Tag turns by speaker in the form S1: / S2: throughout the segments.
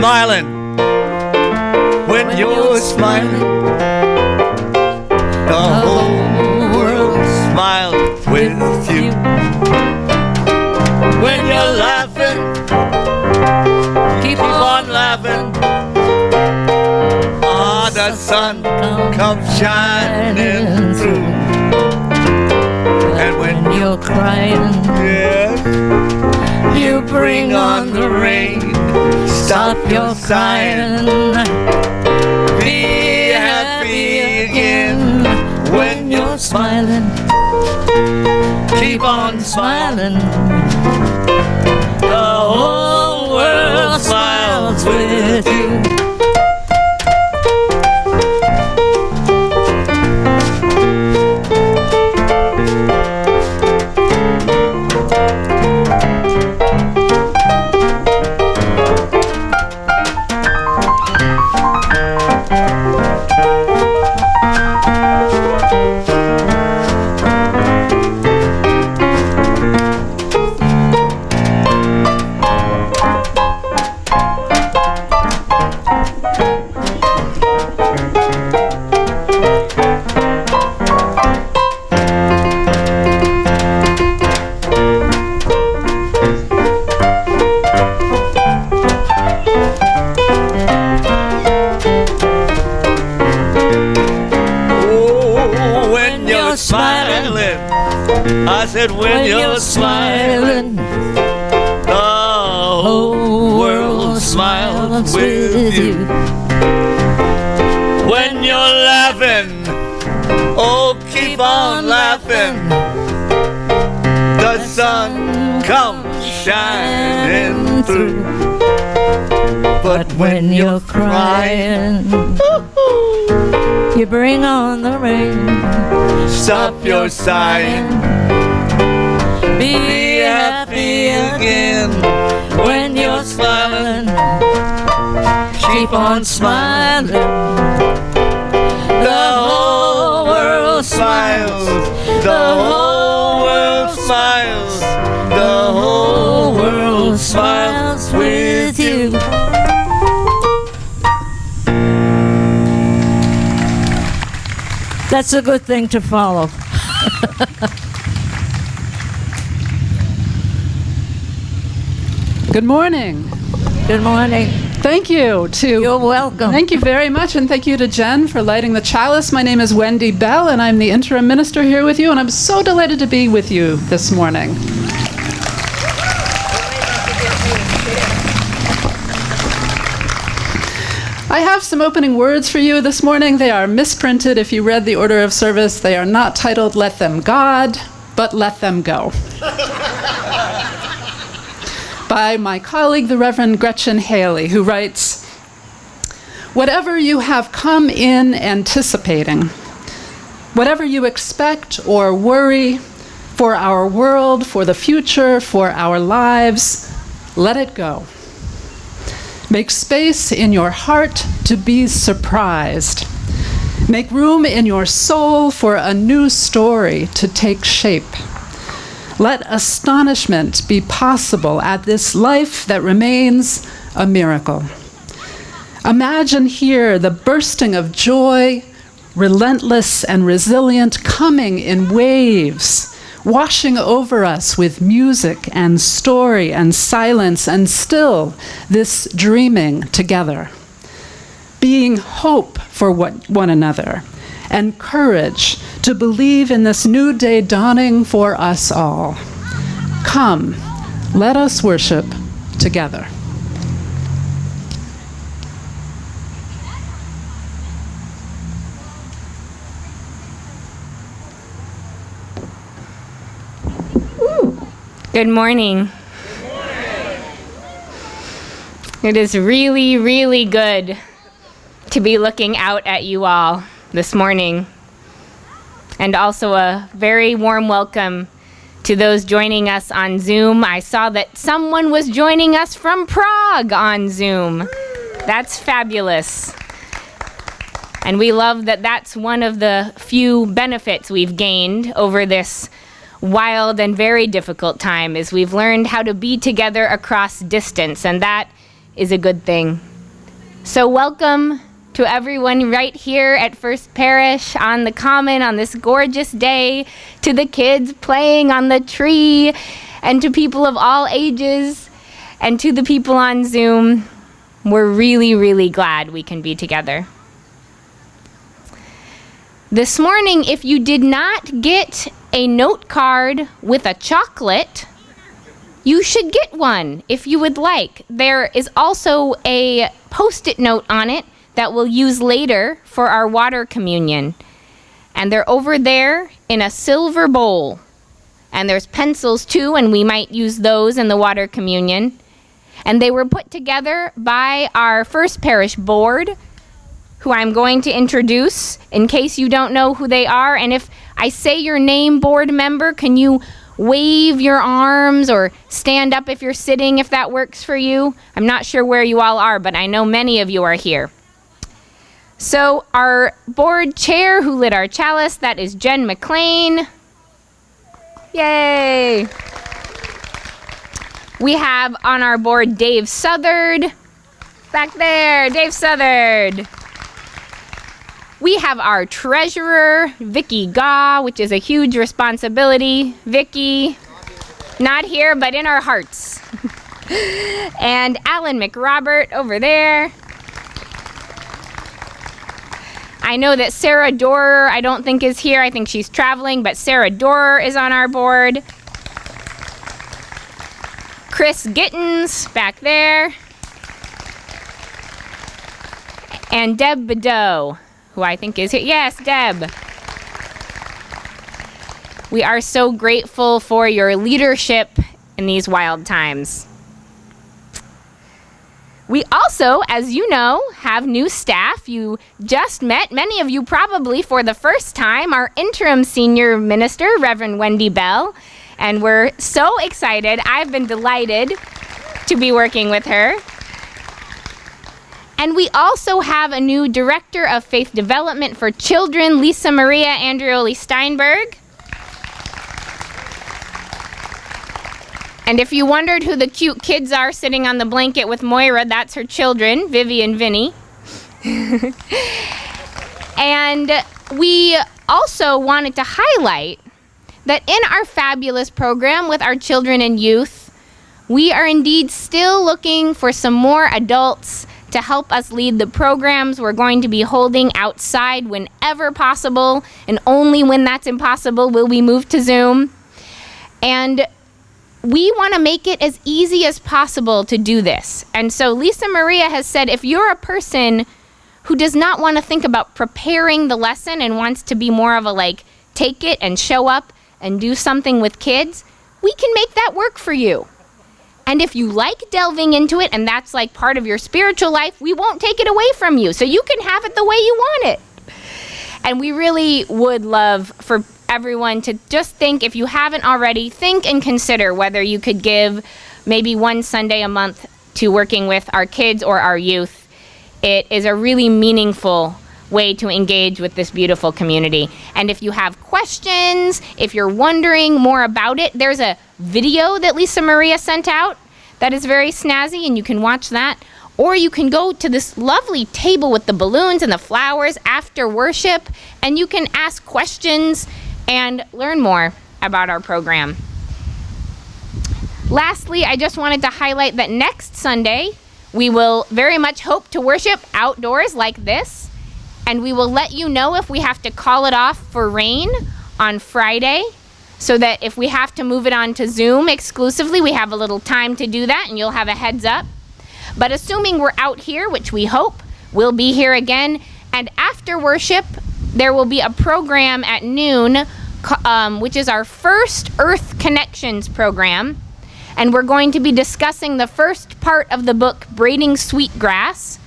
S1: smiling, when you're smiling, the whole world smiles with you. When you're laughing, keep on laughing. Ah, the sun comes shining through. And when
S2: you're crying,
S1: yes,
S2: you bring on the rain. Stop your crying.
S1: Be happy again when you're
S2: Smiling,
S1: keep on smiling.
S2: the whole world smiles with you.
S1: I said when you're smiling, the whole world smiles with you. When you're laughing, oh keep on laughing. The sun comes shining through. But when you're crying,
S2: you bring on the rain.
S1: Stop your sighing. Be happy again when you're smiling.
S2: Keep on smiling.
S1: The whole world smiles. The whole world smiles. The whole world smiles with you.
S2: That's a good thing to follow.
S3: Good morning.
S2: Good morning.
S3: Thank you to...
S2: You're welcome.
S3: Thank you very much, and thank you to Jen for lighting the chalice. My name is Wendy Bell, and I'm the Interim Minister here with you, and I'm so delighted to be with you this morning. I have some opening words for you this morning. They are misprinted. If you read the order of service, they are not titled "Let Them God," but "Let Them Go." By my colleague, the Reverend Gretchen Haley, who writes, "Whatever you have come in anticipating, whatever you expect or worry for our world, for the future, for our lives, let it go. Make space in your heart to be surprised. Make room in your soul for a new story to take shape. Let astonishment be possible at this life that remains a miracle. Imagine here the bursting of joy, relentless and resilient, coming in waves, washing over us with music and story and silence, and still this dreaming together. Being hope for one another, and courage to believe in this new day dawning for us all. Come, let us worship together."
S4: Good morning.
S1: Good morning.
S4: It is really, really good to be looking out at you all this morning. And also a very warm welcome to those joining us on Zoom. I saw that someone was joining us from Prague on Zoom. That's fabulous. And we love that that's one of the few benefits we've gained over this wild and very difficult time, is we've learned how to be together across distance, and that is a good thing. So welcome to everyone right here at First Parish on the Common on this gorgeous day, to the kids playing on the tree, and to people of all ages, and to the people on Zoom. We're really, really glad we can be together. This morning, if you did not get a note card with a chocolate, you should get one if you would like. There is also a Post-it note on it that we'll use later for our water communion. And they're over there in a silver bowl. And there's pencils too, and we might use those in the water communion. And they were put together by our First Parish board, who I'm going to introduce in case you don't know who they are. And if I say your name, board member, can you wave your arms or stand up if you're sitting, if that works for you? I'm not sure where you all are, but I know many of you are here. So our board chair who lit our chalice, that is Jen McLean. Yay! We have on our board Dave Southard. Back there, Dave Southard. We have our treasurer, Vicki Gaw, which is a huge responsibility. Vicki, not here, but in our hearts. And Alan McRobert over there. I know that Sarah Dorer, I don't think is here. I think she's traveling, but Sarah Dorer is on our board. Chris Gittins, back there. And Deb Bedeau, who I think is here. Yes, Deb. We are so grateful for your leadership in these wild times. We also, as you know, have new staff. You just met, many of you probably for the first time, our Interim Senior Minister, Reverend Wendy Bell. And we're so excited. I've been delighted to be working with her. And we also have a new Director of Faith Development for Children, Lisa Maria Andreoli Steinberg. And if you wondered who the cute kids are sitting on the blanket with Moira, that's her children, Vivi and Vinny. And we also wanted to highlight that in our fabulous program with our children and youth, we are indeed still looking for some more adults to help us lead the programs we're going to be holding outside whenever possible, and only when that's impossible will we move to Zoom. And we want to make it as easy as possible to do this. And so Lisa Maria has said, if you're a person who does not want to think about preparing the lesson and wants to be more of a take it and show up and do something with kids, we can make that work for you. And if you like delving into it and that's part of your spiritual life, we won't take it away from you. So you can have it the way you want it. And we really would love for everyone to just think, if you haven't already, think and consider whether you could give maybe one Sunday a month to working with our kids or our youth. It is a really meaningful way to engage with this beautiful community. And if you have questions, if you're wondering more about it, there's a video that Lisa Maria sent out that is very snazzy, and you can watch that. Or you can go to this lovely table with the balloons and the flowers after worship, and you can ask questions and learn more about our program. Lastly, I just wanted to highlight that next Sunday, we will very much hope to worship outdoors like this. And we will let you know if we have to call it off for rain on Friday, so that if we have to move it on to Zoom exclusively, we have a little time to do that, and you'll have a heads up. But assuming we're out here, which we hope, we'll be here again. And after worship, there will be a program at noon, which is our first Earth Connections program. And we're going to be discussing the first part of the book, Braiding Sweetgrass,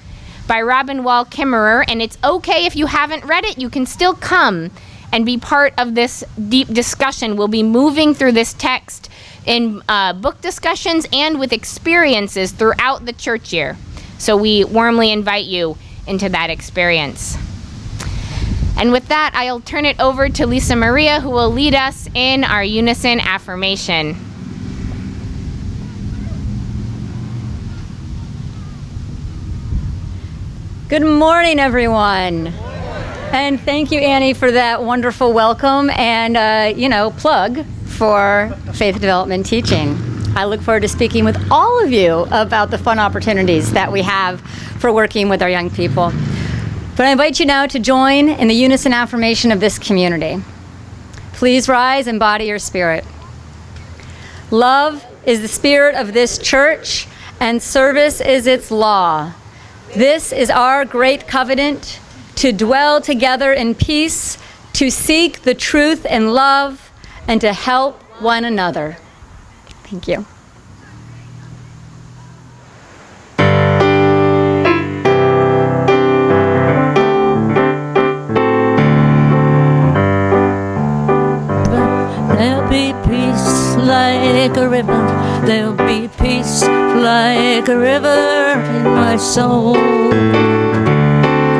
S4: by Robin Wall Kimmerer. And it's okay if you haven't read it, you can still come and be part of this deep discussion. We'll be moving through this text in book discussions and with experiences throughout the church year. So we warmly invite you into that experience. And with that, I'll turn it over to Lisa Maria, who will lead us in our unison affirmation.
S5: Good morning, everyone. And thank you, Annie, for that wonderful welcome and, plug for faith development teaching. I look forward to speaking with all of you about the fun opportunities that we have for working with our young people. But I invite you now to join in the unison affirmation of this community. Please rise and embody your spirit. Love is the spirit of this church, and service is its law. This is our great covenant, to dwell together in peace, to seek the truth and love, and to help one another. Thank you.
S2: There'll be peace like a river. There'll be peace like a river in my soul.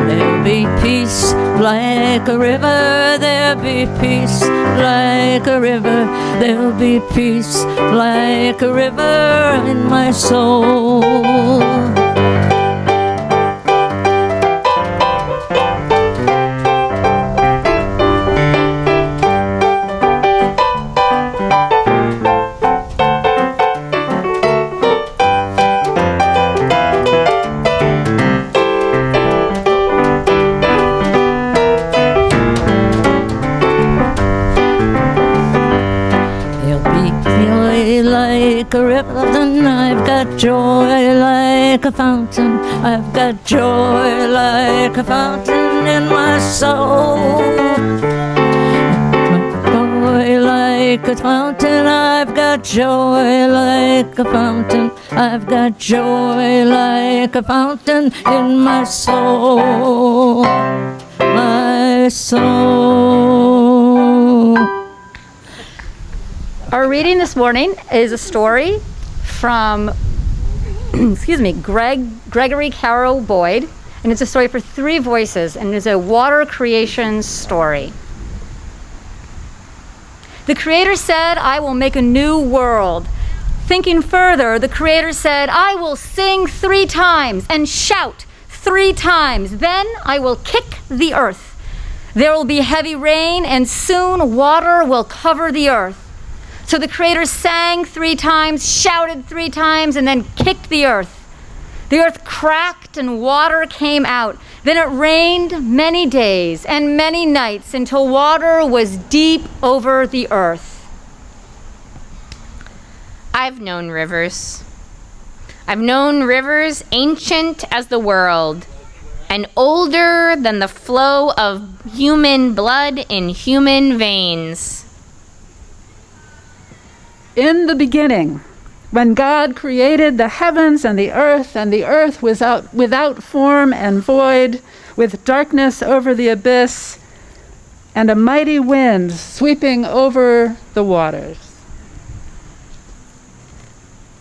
S2: There'll be peace like a river. There'll be peace like a river. There'll be peace like a river in my soul. Like a river, then I've got joy like a fountain. I've got joy like a fountain in my soul. Joy like a fountain, I've got joy like a fountain. I've got joy like a fountain in my soul. My soul.
S5: Our reading this morning is a story from, Gregory Carroll Boyd, and it's a story for 3 voices, and it's a water creation story. The Creator said, "I will make a new world." Thinking further, the Creator said, "I will sing 3 times and shout 3 times. Then I will kick the earth. There will be heavy rain, and soon water will cover the earth." So the Creator sang 3 times, shouted 3 times, and then kicked the earth. The earth cracked and water came out. Then it rained many days and many nights until water was deep over the earth.
S4: I've known rivers. I've known rivers ancient as the world and older than the flow of human blood in human veins.
S3: In the beginning, when God created the heavens and the earth was without form and void, with darkness over the abyss, and a mighty wind sweeping over the waters.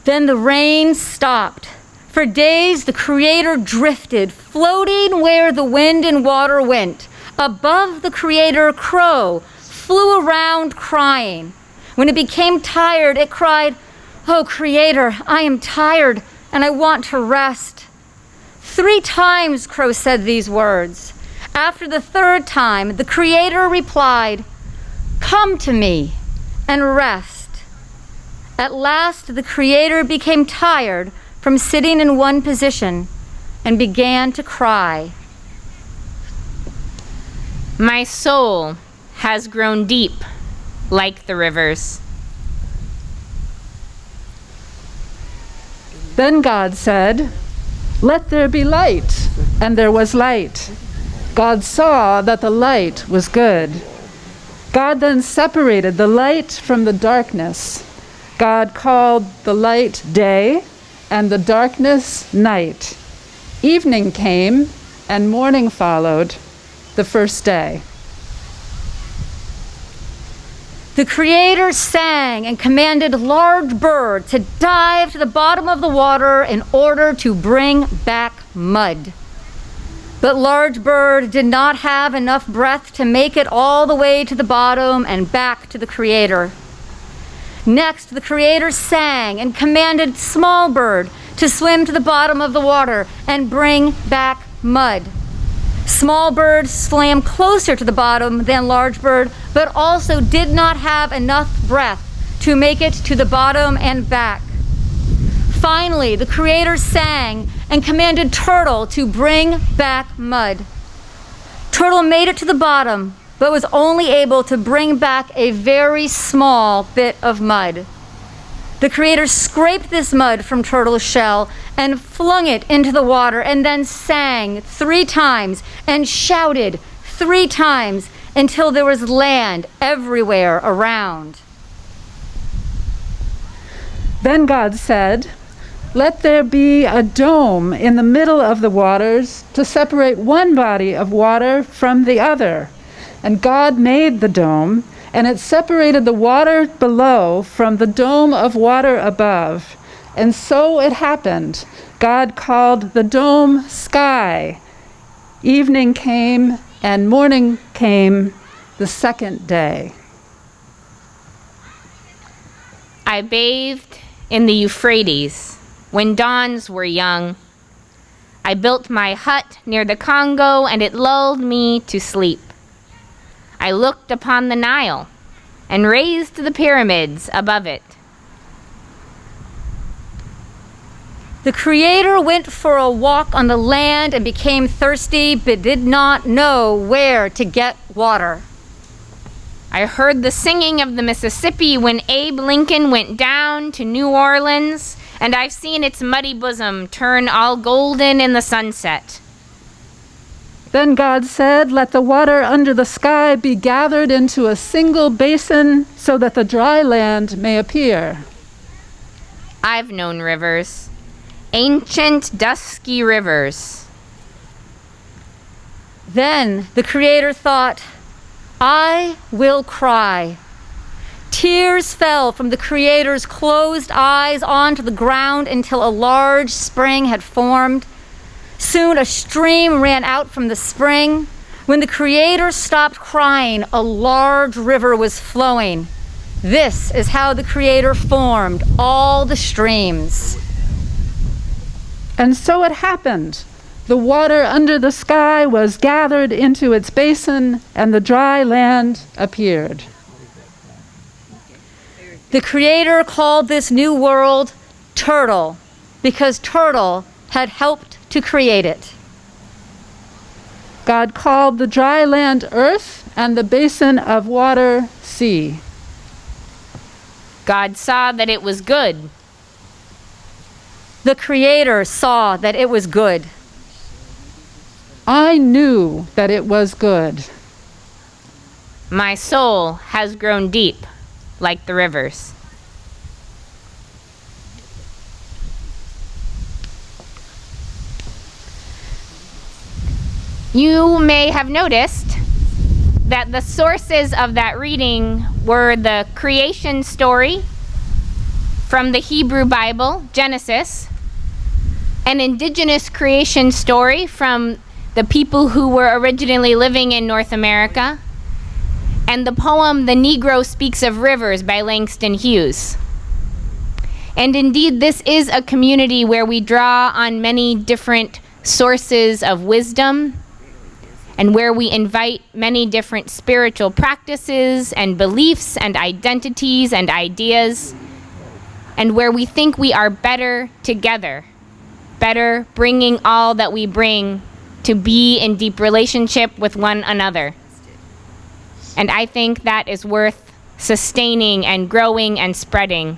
S5: Then the rain stopped. For days the Creator drifted, floating where the wind and water went. Above the Creator, crow flew around crying. When it became tired, it cried, "Oh, Creator, I am tired and I want to rest." 3 times crow said these words. After the 3rd time, the Creator replied, "Come to me and rest." At last, the Creator became tired from sitting in one position and began to cry.
S4: My soul has grown deep like the rivers.
S3: Then God said, "Let there be light," and there was light. God saw that the light was good. God then separated the light from the darkness. God called the light day, and the darkness night. Evening came, and morning followed, the first day.
S5: The Creator sang and commanded large bird to dive to the bottom of the water in order to bring back mud. But large bird did not have enough breath to make it all the way to the bottom and back to the Creator. Next, the Creator sang and commanded small bird to swim to the bottom of the water and bring back mud. Small bird swam closer to the bottom than large bird, but also did not have enough breath to make it to the bottom and back. Finally, the Creator sang and commanded Turtle to bring back mud. Turtle made it to the bottom, but was only able to bring back a very small bit of mud. The Creator scraped this mud from Turtle's shell and flung it into the water, and then sang 3 times and shouted 3 times until there was land everywhere around.
S3: Then God said, "Let there be a dome in the middle of the waters to separate one body of water from the other." And God made the dome, and it separated the water below from the dome of water above. And so it happened. God called the dome sky. Evening came and morning came the second day.
S4: I bathed in the Euphrates when dawns were young. I built my hut near the Congo, and it lulled me to sleep. I looked upon the Nile and raised the pyramids above it.
S5: The Creator went for a walk on the land and became thirsty, but did not know where to get water.
S4: I heard the singing of the Mississippi when Abe Lincoln went down to New Orleans, and I've seen its muddy bosom turn all golden in the sunset.
S3: Then God said, "Let the water under the sky be gathered into a single basin so that the dry land may appear."
S4: I've known rivers, ancient dusky rivers.
S5: Then the Creator thought, "I will cry." Tears fell from the Creator's closed eyes onto the ground until a large spring had formed. Soon a stream ran out from the spring. When the Creator stopped crying, a large river was flowing. This is how the Creator formed all the streams.
S3: And so it happened. The water under the sky was gathered into its basin, and the dry land appeared.
S5: The Creator called this new world Turtle, because Turtle had helped to create it.
S3: God called the dry land earth and the basin of water sea.
S4: God saw that it was good.
S5: The Creator saw that it was good.
S3: I knew that it was good.
S4: My soul has grown deep like the rivers. You may have noticed that the sources of that reading were the creation story from the Hebrew Bible, Genesis, an indigenous creation story from the people who were originally living in North America, and the poem The Negro Speaks of Rivers by Langston Hughes. And indeed, this is a community where we draw on many different sources of wisdom, and where we invite many different spiritual practices and beliefs and identities and ideas, and where we think we are better together, better bringing all that we bring to be in deep relationship with one another. And I think that is worth sustaining and growing and spreading.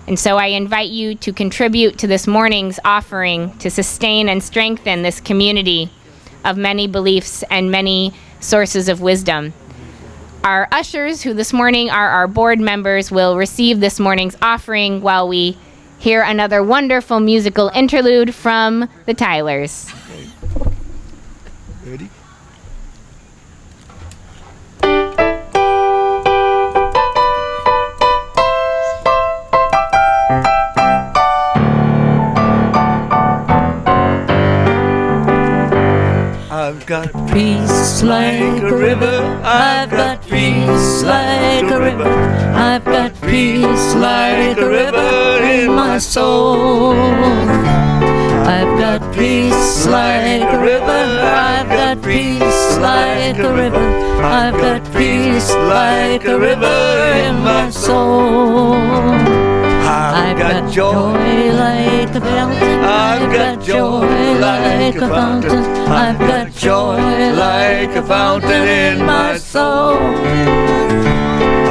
S4: And so I invite you to contribute to this morning's offering to sustain and strengthen this community of many beliefs and many sources of wisdom. Our ushers, who this morning are our board members, will receive this morning's offering while we hear another wonderful musical interlude from the Tylers.
S1: Ready? I've got peace like a river. I've got peace like a river.
S2: I've got peace like a river in my soul. I've got peace
S1: like a river. I've got peace like a river. I've got peace like a river in my soul. I've got joy like a fountain. I've got joy like a fountain. I've got joy like a fountain in my soul.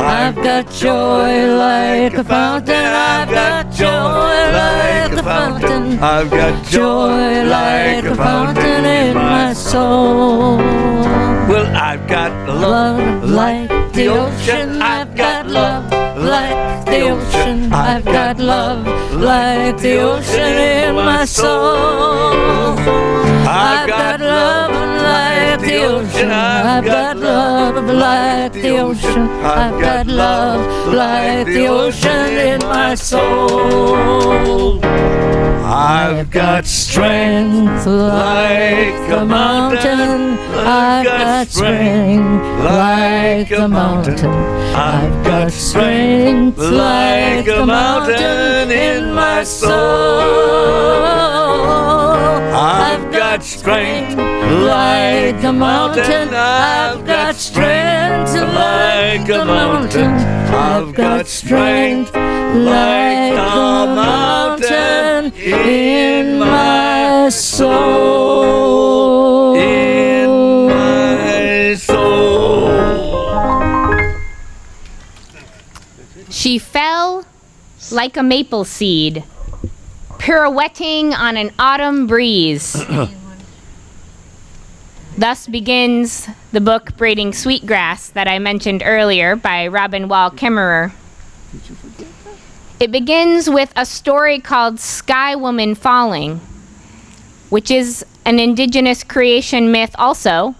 S1: I've got joy like a fountain. I've got joy like a fountain. I've got joy like a fountain in my soul. Well, I've got love like the ocean. I've got love like the ocean. I've got love like the ocean in my soul. I've got love like the ocean. I've got love like the ocean. I've got love like the ocean in my soul. I've got strength like a mountain. I've got strength like a mountain. I've got strength like a mountain in my soul. I've got strength like a mountain. I've got strength like a mountain. I've got strength like a mountain in my soul. In my soul.
S4: She fell like a maple seed, pirouetting on an autumn breeze. Thus begins the book Braiding Sweetgrass that I mentioned earlier by Robin Wall Kimmerer. It begins with a story called Sky Woman Falling, which is an indigenous creation myth also,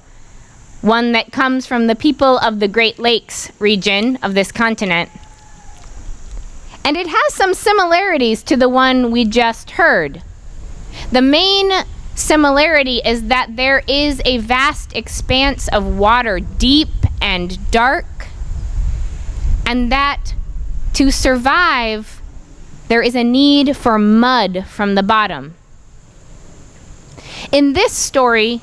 S4: one that comes from the people of the Great Lakes region of this continent. And it has some similarities to the one we just heard. The main similarity is that there is a vast expanse of water, deep and dark, and that to survive, there is a need for mud from the bottom. In this story,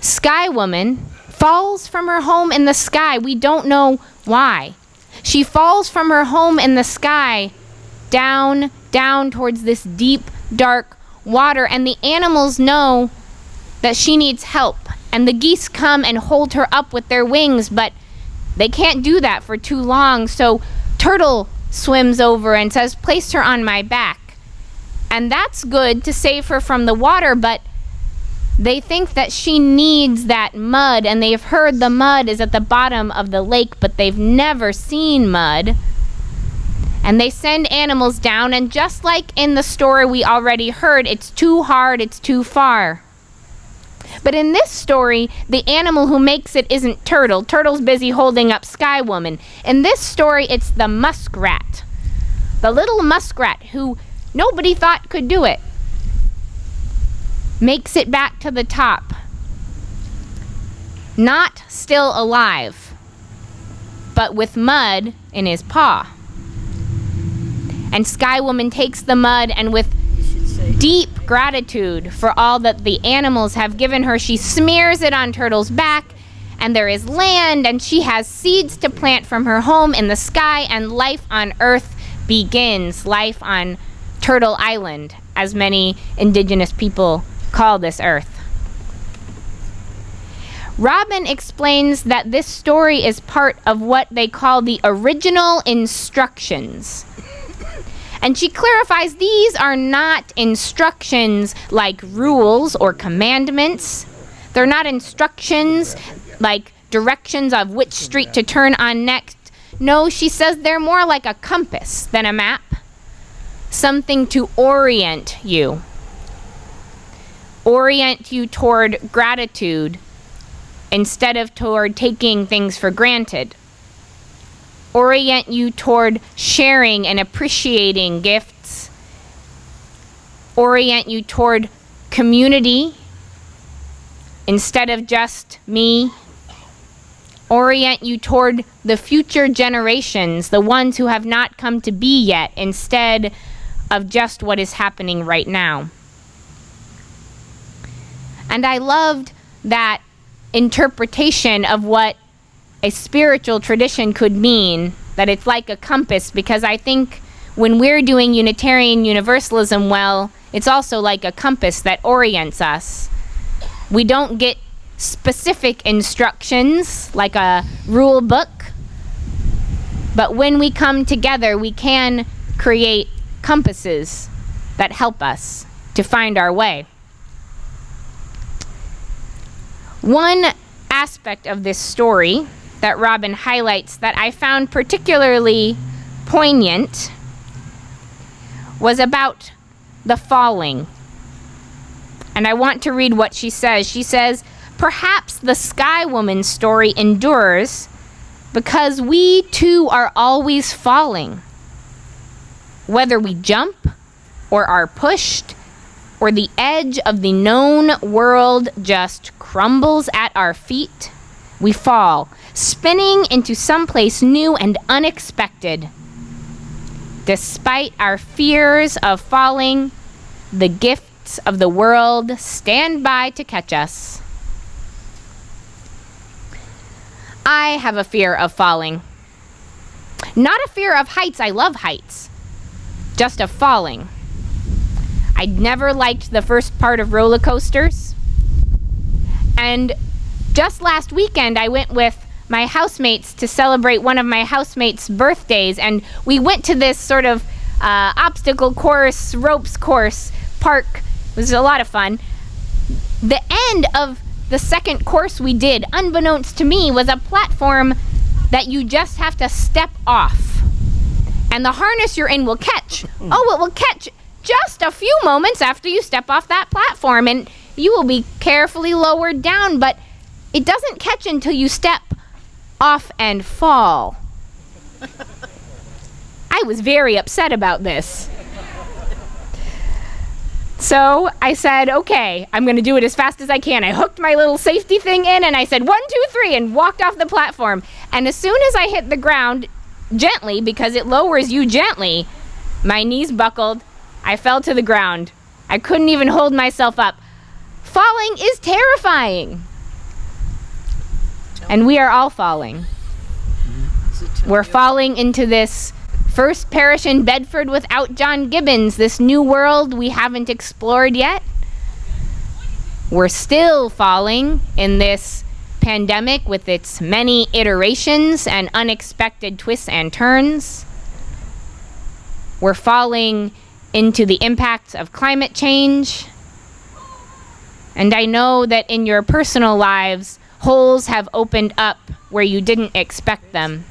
S4: Sky Woman falls from her home in the sky. We don't know why. She falls from her home in the sky down towards this deep, dark water, and the animals know that she needs help, and the geese come and hold her up with their wings, but they can't do that for too long, so Turtle swims over and says, "Place her on my back." And that's good to save her from the water, but they think that she needs that mud, and they've heard the mud is at the bottom of the lake, but they've never seen mud. And they send animals down, and just like in the story we already heard, it's too hard, it's too far. But in this story, the animal who makes it isn't Turtle. Turtle's busy holding up Sky Woman. In this story, it's the muskrat. The little muskrat who nobody thought could do it makes it back to the top. Not still alive, but with mud in his paw. And Sky Woman takes the mud, and with deep gratitude for all that the animals have given her, she smears it on Turtle's back, and there is land, and she has seeds to plant from her home in the sky, and life on Earth begins. Life on Turtle Island, as many indigenous people call this Earth. Robin explains that this story is part of what they call the original instructions. And she clarifies these are not instructions like rules or commandments. They're not instructions like directions of which street to turn on next. No, she says they're more like a compass than a map. Something to orient you. Orient you toward gratitude instead of toward taking things for granted. Orient you toward sharing and appreciating gifts. Orient you toward community instead of just me. Orient you toward the future generations, the ones who have not come to be yet, instead of just what is happening right now. And I loved that interpretation of what a spiritual tradition could mean, that it's like a compass, because I think when we're doing Unitarian Universalism well, it's also like a compass that orients us. We don't get specific instructions like a rule book, but when we come together, we can create compasses that help us to find our way. One aspect of this story that Robin highlights that I found particularly poignant was about the falling. And I want to read what she says. She says, "Perhaps the Sky Woman's story endures because we too are always falling. Whether we jump or are pushed, or the edge of the known world just crumbles at our feet, we fall, spinning into someplace new and unexpected. Despite our fears of falling, the gifts of the world stand by to catch us." I have a fear of falling. Not a fear of heights, I love heights. Just of falling. I never liked the first part of roller coasters. And just last weekend, I went with my housemates to celebrate one of my housemates' birthdays, and we went to this sort of obstacle course, ropes course park. It was a lot of fun. The end of the second course we did, unbeknownst to me, was a platform that you just have to step off. And the harness you're in will catch. Oh, it will catch just a few moments after you step off that platform, and you will be carefully lowered down, but it doesn't catch until you step off and fall. I was very upset about this. So I said, okay, I'm going to do it as fast as I can. I hooked my little safety thing in, and I said, 1, 2, 3, and walked off the platform. And as soon as I hit the ground, gently, because it lowers you gently, my knees buckled. I fell to the ground. I couldn't even hold myself up. Falling is terrifying. And we are all falling. We're falling into this first parish in Bedford without John Gibbons, this new world we haven't explored yet. We're still falling in this pandemic with its many iterations and unexpected twists and turns. We're falling into the impacts of climate change. And I know that in your personal lives, holes have opened up where you didn't expect them.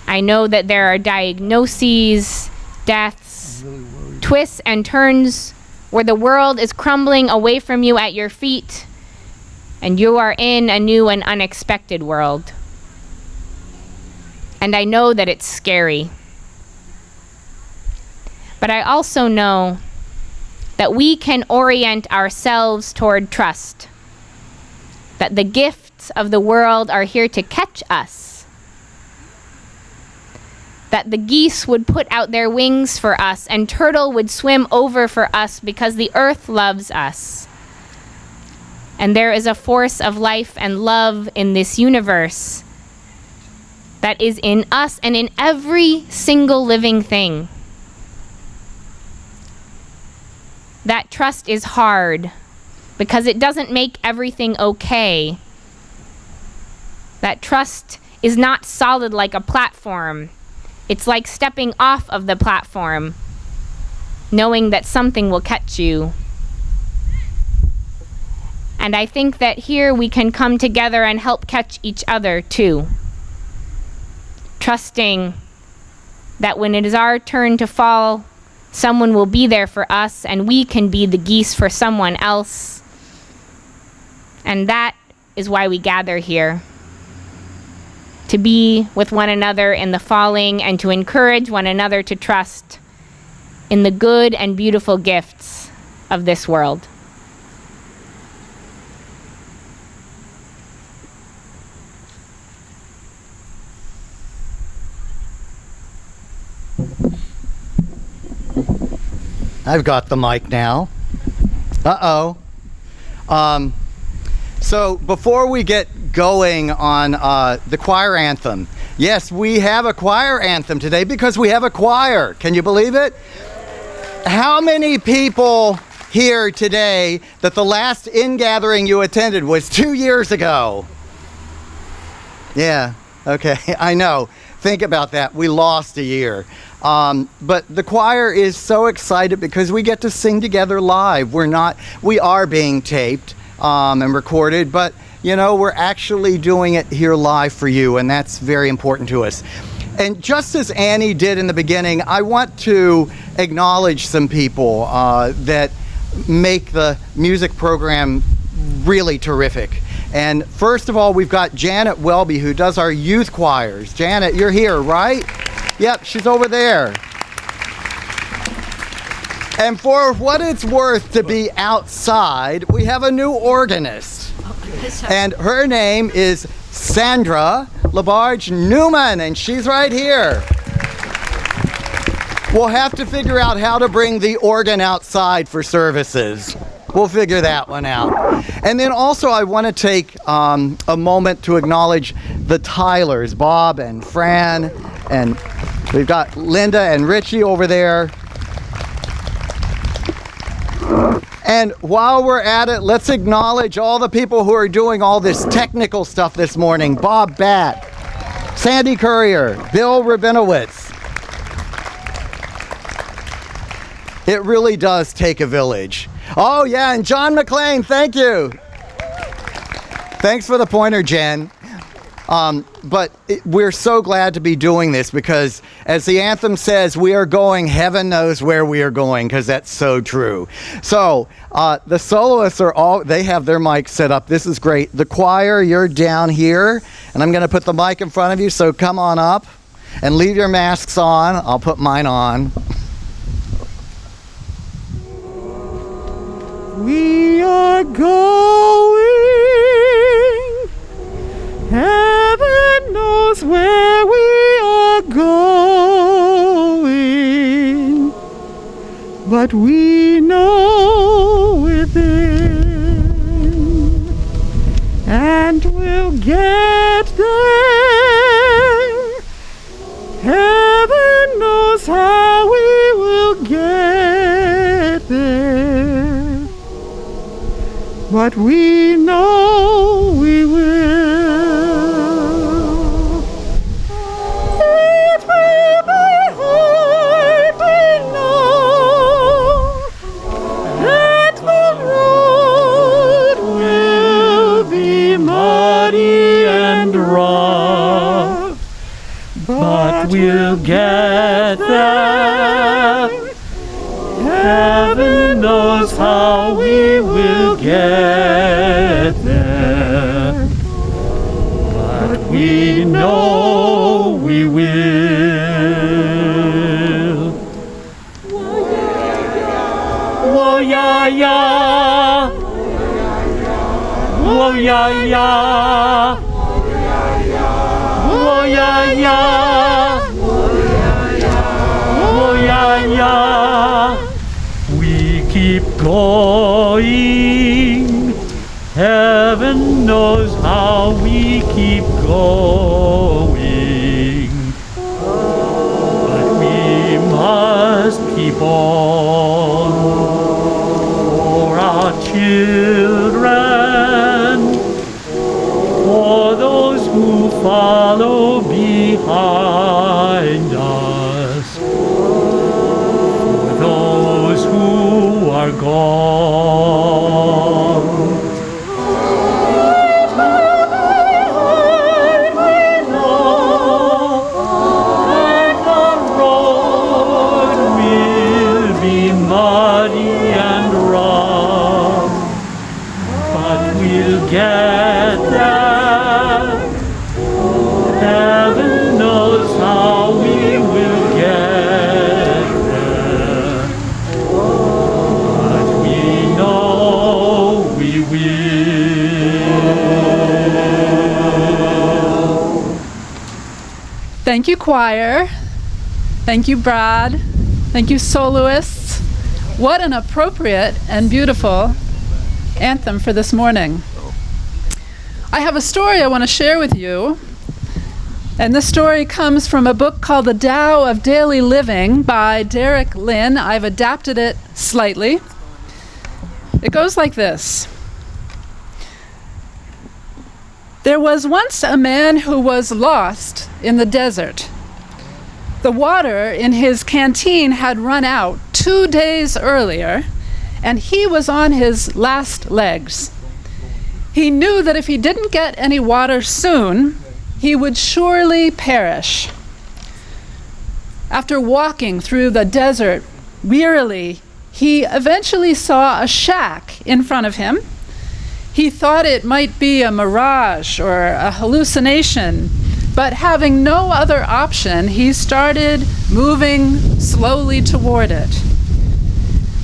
S4: I know that there are diagnoses, deaths, twists and turns where the world is crumbling away from you at your feet, and you are in a new and unexpected world. And I know that it's scary. But I also know that we can orient ourselves toward trust, that the gifts of the world are here to catch us, that the geese would put out their wings for us and turtle would swim over for us because the earth loves us. And there is a force of life and love in this universe that is in us and in every single living thing. That trust is hard because it doesn't make everything okay. That trust is not solid like a platform. It's like stepping off of the platform, knowing that something will catch you. And I think that here we can come together and help catch each other too. Trusting that when it is our turn to fall, someone will be there for us and we can be the geese for someone else. And that is why we gather here. To be with one another in the falling and to encourage one another to trust in the good and beautiful gifts of this world.
S6: I've got the mic now. Uh-oh. So before we get going on the choir anthem, yes, we have a choir anthem today because we have a choir. Can you believe it? How many people here today that the last ingathering you attended was 2 years ago? Yeah, okay, I know. Think about that. We lost a year. But the choir is so excited because we get to sing together live. We are being taped and recorded, but you know, we're actually doing it here live for you, and that's very important to us. And just as Annie did in the beginning, I want to acknowledge some people that make the music program really terrific. And first of all, we've got Janet Welby, who does our youth choirs. Janet, you're here, right? Yep, she's over there. And for what it's worth to be outside, we have a new organist. And her name is Sandra Labarge Newman, and she's right here. We'll have to figure out how to bring the organ outside for services. We'll figure that one out. And then also I want to take a moment to acknowledge the Tylers, Bob and Fran, and we've got Linda and Richie over there. And while we're at it, let's acknowledge all the people who are doing all this technical stuff this morning. Bob Batt, Sandy Courier, Bill Rabinowitz. It really does take a village. Oh yeah, and John McLean, thank you. Thanks for the pointer, Jen. But we're so glad to be doing this because, as the anthem says, we are going, heaven knows where we are going, because that's so true. So the soloists they have their mics set up. This is great. The choir, you're down here, and I'm going to put the mic in front of you, so come on up and leave your masks on. I'll put mine on.
S1: We are going, heaven knows where we are going, but we know within, and we'll get there. Heaven knows how we will get there, but we know we will. It will be hard, we know, that the road will be muddy and rough, but we'll get there. Heaven knows how we will get there, but we know we will. Whoa, yeah, yeah. Whoa, yeah, yeah. Whoa, yeah, yeah. Whoa, yeah, yeah. Keep going, heaven knows how we keep going, but we must keep on for our children, for those who follow behind us, for those who are gone. It will be hard, we know, and the road will be muddy and rough, but we'll get there. Heaven knows how we will get there, but we know we will.
S3: Thank you, choir. Thank you, Brad. Thank you, soloists. What an appropriate and beautiful anthem for this morning. I have a story I want to share with you. And this story comes from a book called The Tao of Daily Living by Derek Lynn. I've adapted it slightly. It goes like this. There was once a man who was lost in the desert. The water in his canteen had run out 2 days earlier, and he was on his last legs. He knew that if he didn't get any water soon, he would surely perish. After walking through the desert wearily, he eventually saw a shack in front of him. He thought it might be a mirage or a hallucination, but having no other option, he started moving slowly toward it.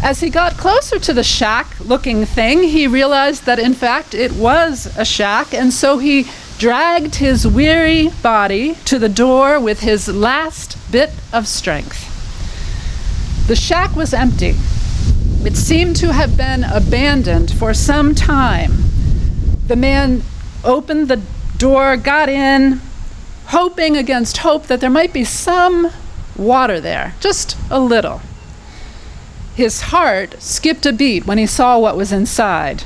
S3: As he got closer to the shack-looking thing, he realized that in fact it was a shack, and so he dragged his weary body to the door with his last bit of strength. The shack was empty. It seemed to have been abandoned for some time. The man opened the door, got in, hoping against hope that there might be some water there, just a little. His heart skipped a beat when he saw what was inside.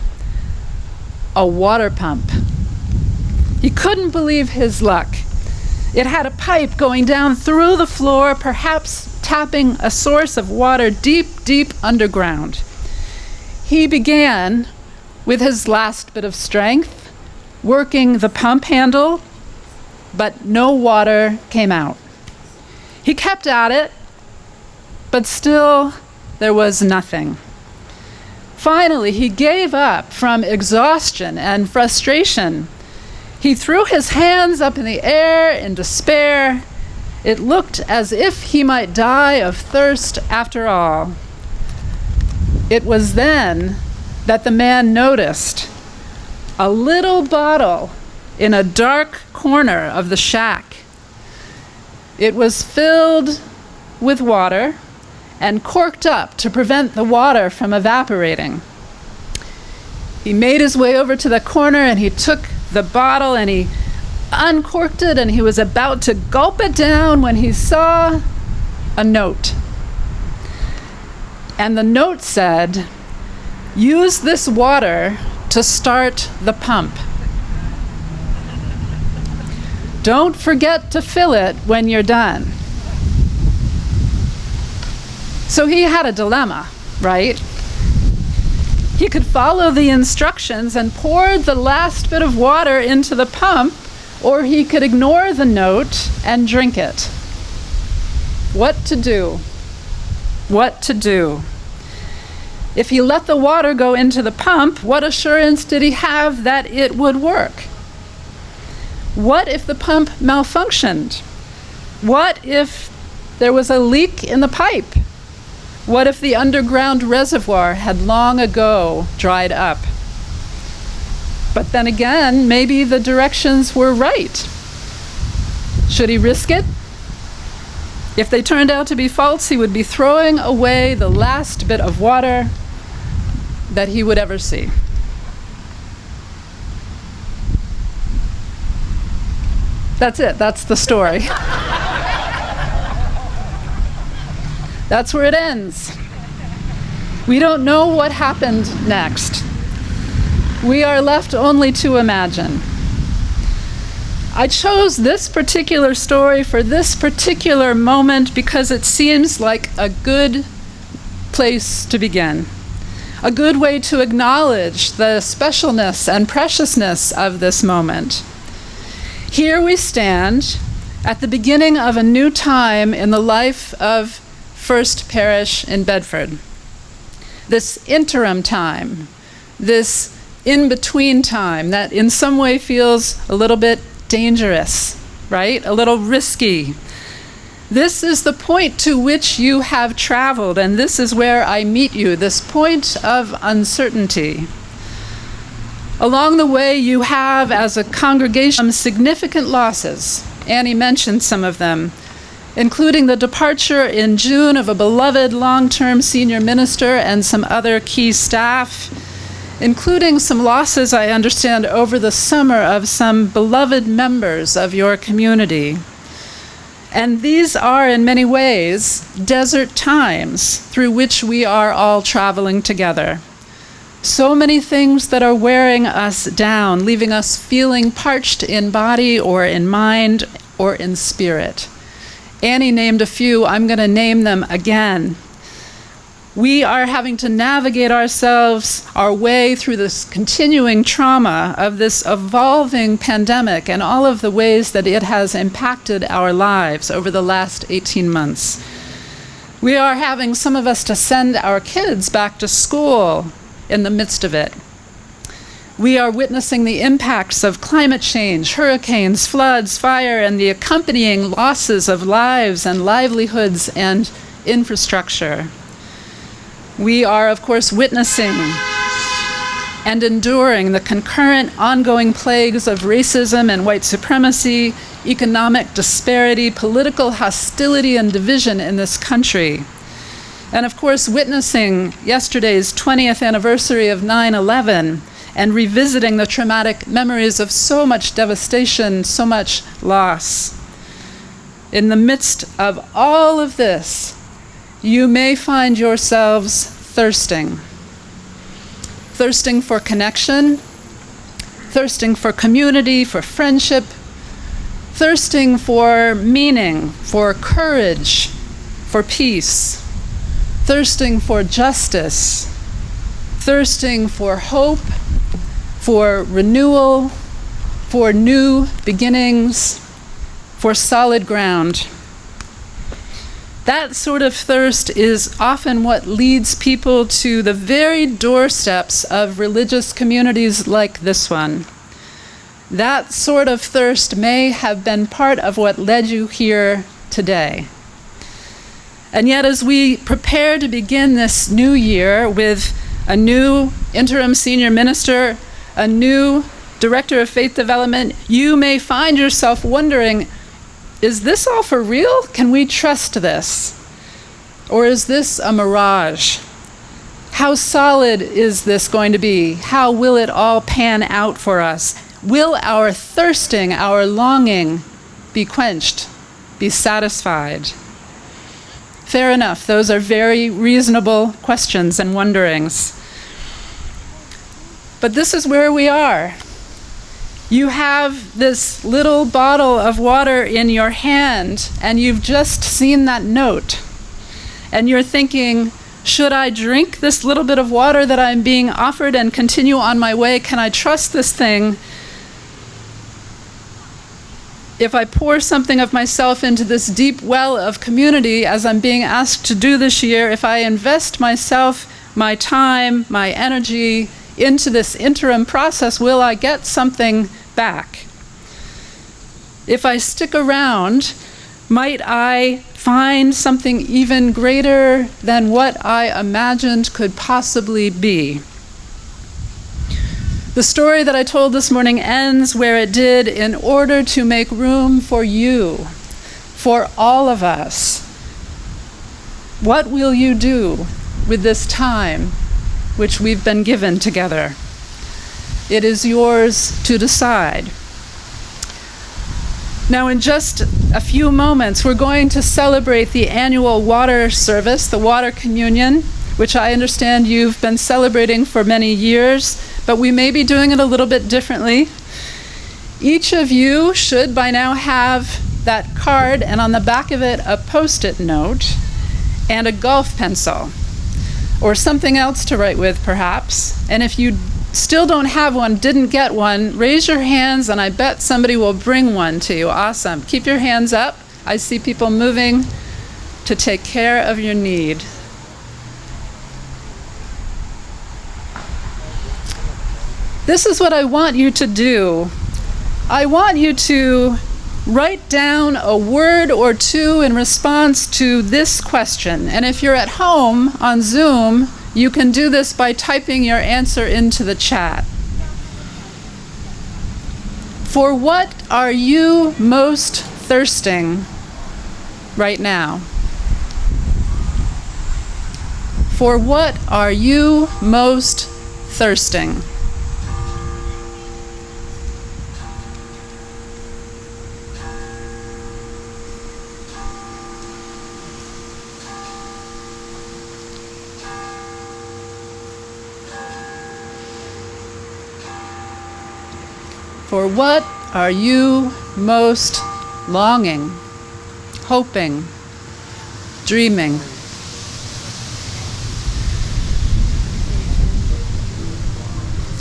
S3: A water pump. He couldn't believe his luck. It had a pipe going down through the floor, perhaps tapping a source of water deep, deep underground. He began, with his last bit of strength, working the pump handle, but no water came out. He kept at it, but still there was nothing. Finally, he gave up from exhaustion and frustration. He threw his hands up in the air in despair. It looked as if he might die of thirst after all. It was then that the man noticed a little bottle in a dark corner of the shack. It was filled with water and corked up to prevent the water from evaporating. He made his way over to the corner and he took the bottle and he uncorked it, and he was about to gulp it down when he saw a note. And the note said, "Use this water to start the pump. Don't forget to fill it when you're done." So he had a dilemma, right? He could follow the instructions and pour the last bit of water into the pump, or he could ignore the note and drink it. What to do? What to do? If he let the water go into the pump, what assurance did he have that it would work? What if the pump malfunctioned? What if there was a leak in the pipe? What if the underground reservoir had long ago dried up? But then again, maybe the directions were right. Should he risk it? If they turned out to be false, he would be throwing away the last bit of water that he would ever see. That's it. That's the story. That's where it ends. We don't know what happened next. We are left only to imagine. I chose this particular story for this particular moment because it seems like a good place to begin, a good way to acknowledge the specialness and preciousness of this moment. Here we stand at the beginning of a new time in the life of First Parish in Bedford. This interim time, this in-between time that in some way feels a little bit dangerous, right? A little risky. This is the point to which you have traveled, and this is where I meet you, this point of uncertainty. Along the way, you have, as a congregation, significant losses. Annie mentioned some of them, including the departure in June of a beloved long-term senior minister and some other key staff, including some losses, I understand, over the summer of some beloved members of your community. And these are, in many ways, desert times through which we are all traveling together. So many things that are wearing us down, leaving us feeling parched in body or in mind or in spirit. Annie named a few. I'm going to name them again. We are having to navigate our way through this continuing trauma of this evolving pandemic and all of the ways that it has impacted our lives over the last 18 months. We are having some of us to send our kids back to school in the midst of it. We are witnessing the impacts of climate change, hurricanes, floods, fire, and the accompanying losses of lives and livelihoods and infrastructure. We are, of course, witnessing and enduring the concurrent ongoing plagues of racism and white supremacy, economic disparity, political hostility and division in this country. And of course, witnessing yesterday's 20th anniversary of 9/11 and revisiting the traumatic memories of so much devastation, so much loss. In the midst of all of this, you may find yourselves thirsting. Thirsting for connection, thirsting for community, for friendship, thirsting for meaning, for courage, for peace, thirsting for justice, thirsting for hope, for renewal, for new beginnings, for solid ground. That sort of thirst is often what leads people to the very doorsteps of religious communities like this one. That sort of thirst may have been part of what led you here today. And yet, as we prepare to begin this new year with a new interim senior minister, a new director of faith development, you may find yourself wondering, is this all for real? Can we trust this? Or is this a mirage? How solid is this going to be? How will it all pan out for us? Will our thirsting, our longing be quenched, be satisfied? Fair enough, those are very reasonable questions and wonderings. But this is where we are. You have this little bottle of water in your hand, and you've just seen that note. And you're thinking, should I drink this little bit of water that I'm being offered and continue on my way? Can I trust this thing? If I pour something of myself into this deep well of community, as I'm being asked to do this year, if I invest myself, my time, my energy into this interim process, will I get something back? If I stick around, might I find something even greater than what I imagined could possibly be? The story that I told this morning ends where it did in order to make room for you, for all of us. What will you do with this time which we've been given together? It is yours to decide. Now, in just a few moments, we're going to celebrate the annual water service, the water communion, which I understand you've been celebrating for many years, but we may be doing it a little bit differently. Each of you should by now have that card, and on the back of it, a Post-it note and a golf pencil, or something else to write with, perhaps. And if you still don't have one, didn't get one, raise your hands, and I bet somebody will bring one to you. Awesome. Keep your hands up. I see people moving to take care of your need. This is what I want you to do. I want you to write down a word or two in response to this question. And if you're at home on Zoom, you can do this by typing your answer into the chat. For what are you most thirsting right now? For what are you most thirsting? For what are you most longing, hoping, dreaming?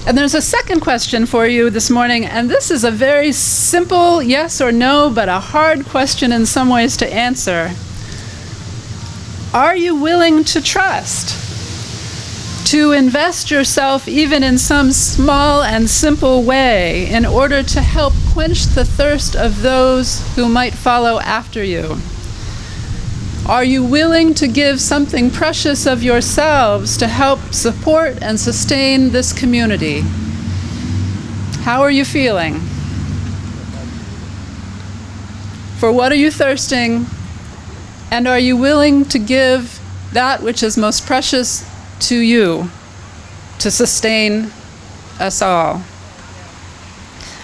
S3: And there's a second question for you this morning, and this is a very simple yes or no, but a hard question in some ways to answer. Are you willing to trust? To invest yourself even in some small and simple way in order to help quench the thirst of those who might follow after you? Are you willing to give something precious of yourselves to help support and sustain this community? How are you feeling? For what are you thirsting? And are you willing to give that which is most precious to you to sustain us all?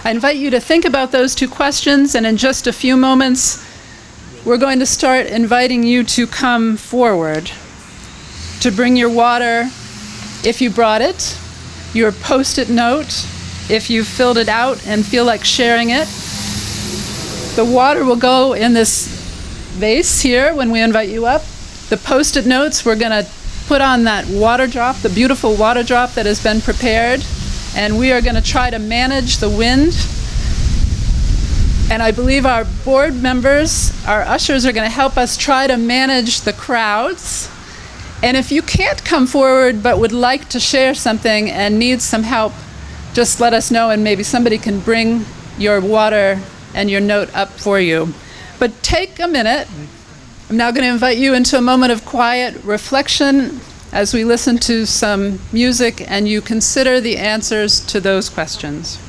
S3: I invite you to think about those two questions, and in just a few moments, we're going to start inviting you to come forward, to bring your water, if you brought it, your Post-it note, if you filled it out and feel like sharing it. The water will go in this vase here when we invite you up. The Post-it notes, we're going to put on that water drop, the beautiful water drop that has been prepared, and we are going to try to manage the wind. And I believe our board members, our ushers, are going to help us try to manage the crowds. And if you can't come forward but would like to share something and need some help, just let us know and maybe somebody can bring your water and your note up for you. But take a minute. I'm now going to invite you into a moment of quiet reflection as we listen to some music and you consider the answers to those questions.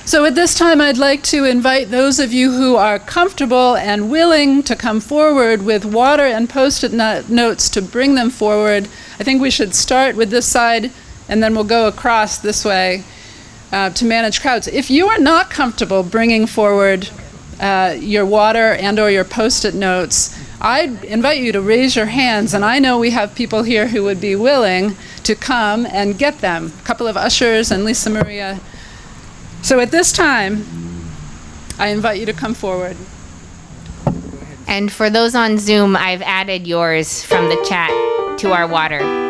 S3: So at this time, I'd like to invite those of you who are comfortable and willing to come forward with water and Post-it notes to bring them forward. I think we should start with this side, and then we'll go across this way to manage crowds. If you are not comfortable bringing forward your water and or your Post-it notes, I'd invite you to raise your hands, and I know we have people here who would be willing to come and get them. A couple of ushers and Lisa Maria. So at this time, I invite you to come forward.
S6: Go ahead.
S4: And for those on Zoom, I've added yours from the chat to our water.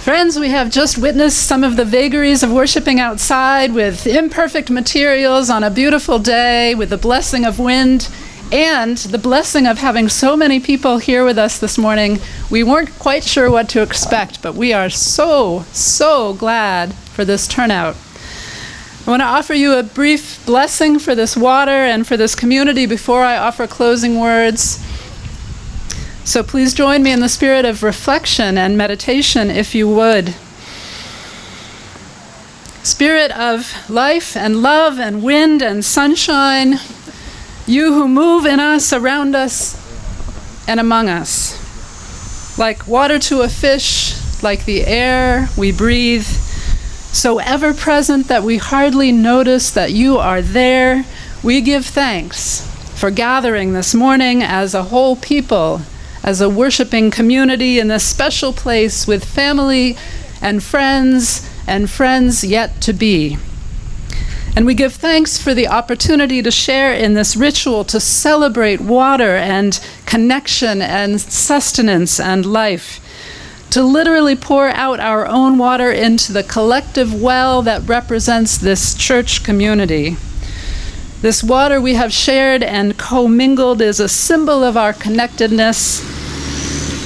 S3: Friends, we have just witnessed some of the vagaries of worshiping outside with imperfect materials on a beautiful day, with the blessing of wind and the blessing of having so many people here with us this morning. We weren't quite sure what to expect, but we are so glad for this turnout. I want to offer you a brief blessing for this water and for this community before I offer closing words. So please join me in the spirit of reflection and meditation, if you would. Spirit of life and love and wind and sunshine, you who move in us, around us, and among us. Like water to a fish, like the air we breathe, so ever present that we hardly notice that you are there, we give thanks for gathering this morning as a whole people, as a worshiping community in this special place with family and friends yet to be. And we give thanks for the opportunity to share in this ritual, to celebrate water and connection and sustenance and life, to literally pour out our own water into the collective well that represents this church community. This water we have shared and commingled is a symbol of our connectedness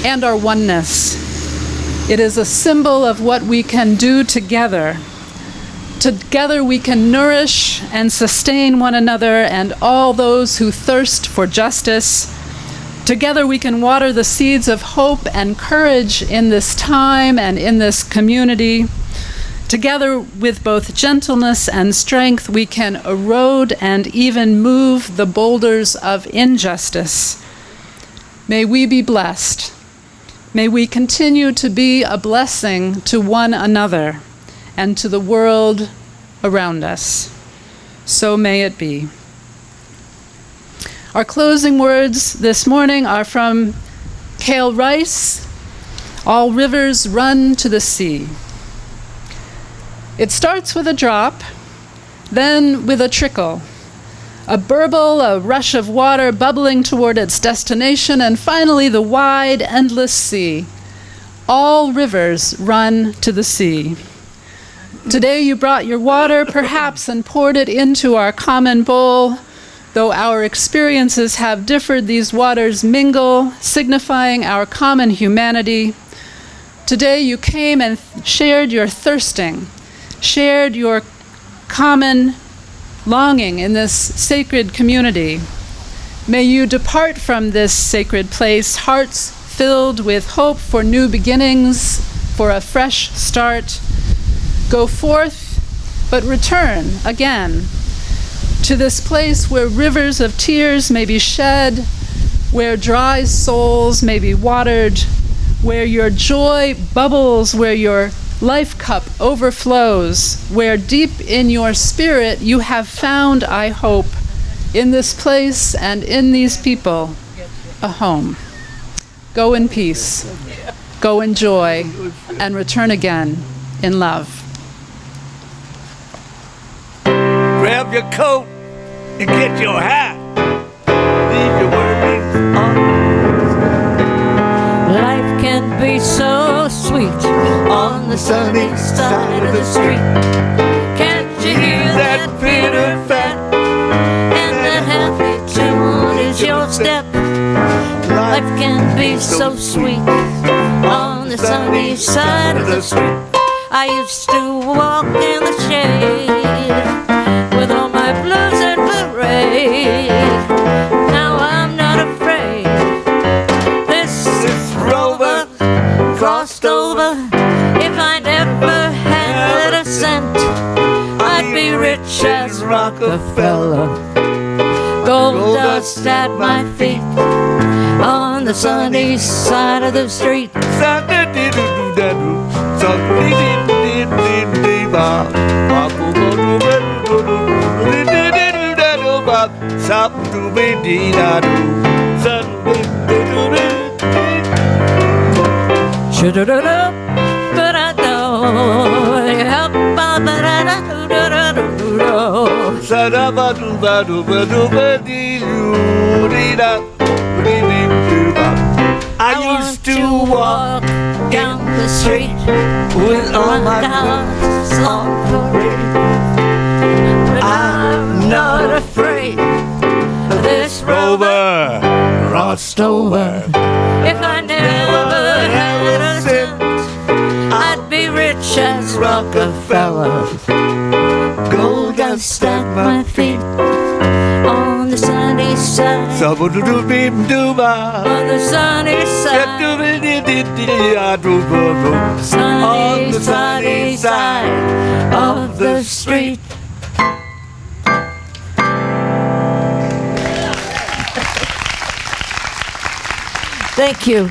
S3: and our oneness. It is a symbol of what we can do together. Together we can nourish and sustain one another and all those who thirst for justice. Together we can water the seeds of hope and courage in this time and in this community. Together with both gentleness and strength, we can erode and even move the boulders of injustice. May we be blessed. May we continue to be a blessing to one another and to the world around us. So may it be. Our closing words this morning are from Cale Rice, "All rivers run to the sea." It starts with a drop, then with a trickle, a burble, a rush of water bubbling toward its destination, and finally the wide, endless sea. All rivers run to the sea. Today you brought your water, perhaps, and poured it into our common bowl. Though our experiences have differed, these waters mingle, signifying our common humanity. Today you came and shared your thirsting, shared your common longing in this sacred community. May you depart from this sacred place, hearts filled with hope for new beginnings, for a fresh start. Go forth, but return again to this place where rivers of tears may be shed, where dry souls may be watered, where your joy bubbles, where your life cup overflows, where deep in your spirit you have found, I hope, in this place and in these people, a home. Go in peace, go in joy, and return again in love.
S1: Grab your coat and get your hat. Leave your worries on.
S2: Life can be so sweet on the sunny side of the street. Can't you hear that pitter pat? And that happy tune is your step. Life can be so sweet on the sunny side of the street. I used to walk in the shade with all my blues and parade. cent, I'd be rich as Rockefeller. Gold dust at my feet on the sunny side of the street. But I don't help, but I used to walk down the street with all my dogs on parade. But I'm not afraid of this rover crossed over. If I never had a cent, I'd be rich as Rockefeller. Gold dust at my feet on the sunny side. On the sunny side. Sunny side of the street. Thank you.